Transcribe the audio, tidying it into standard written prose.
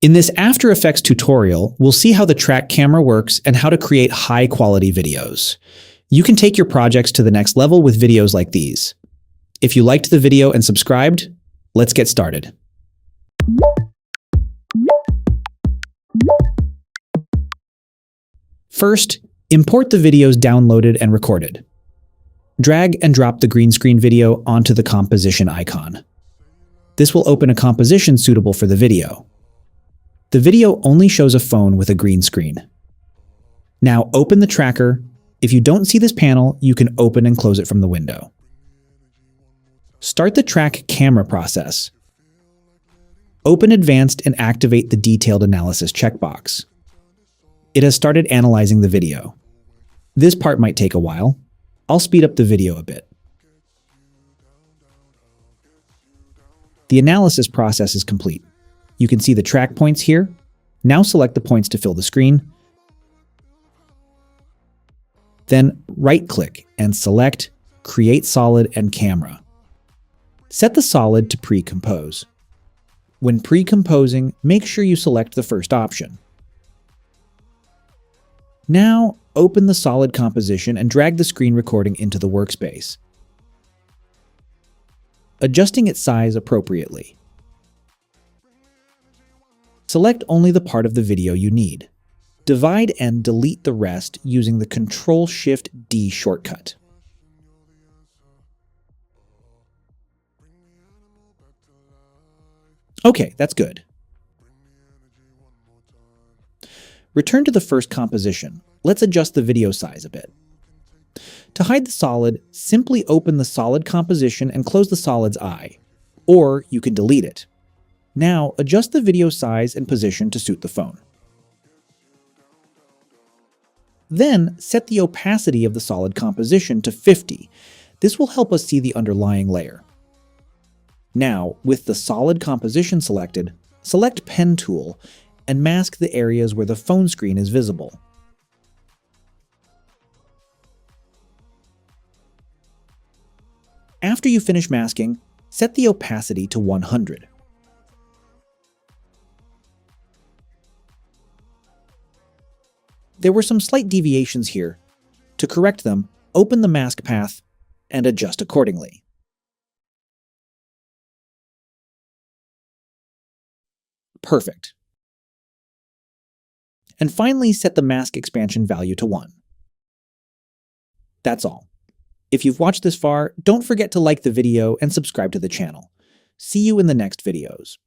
In this After Effects tutorial, we'll see how the track camera works and how to create high-quality videos. You can take your projects to the next level with videos like these. If you liked the video and subscribed, let's get started. First, import the videos downloaded and recorded. Drag and drop the green screen video onto the composition icon. This will open a composition suitable for the video. The video only shows a phone with a green screen. Now open the tracker. If you don't see this panel, you can open and close it from the window. Start the track camera process. Open Advanced and activate the Detailed Analysis checkbox. It has started analyzing the video. This part might take a while. I'll speed up the video a bit. The analysis process is complete. You can see the track points here. Now select the points to fill the screen. Then right-click and select Create Solid and Camera. Set the solid to pre-compose. When pre-composing, make sure you select the first option. Now, open the solid composition and drag the screen recording into the workspace, adjusting its size appropriately. Select only the part of the video you need. Divide and delete the rest using the Ctrl-Shift-D shortcut. Okay, that's good. Return to the first composition. Let's adjust the video size a bit. To hide the solid, simply open the solid composition and close the solid's eye, or you can delete it. Now, adjust the video size and position to suit the phone. Then, set the opacity of the solid composition to 50. This will help us see the underlying layer. Now, with the solid composition selected, select Pen tool and mask the areas where the phone screen is visible. After you finish masking, set the opacity to 100. There were some slight deviations here. To correct them, open the mask path and adjust accordingly. Perfect. And finally, set the mask expansion value to 1. That's all. If you've watched this far, don't forget to like the video and subscribe to the channel. See you in the next videos.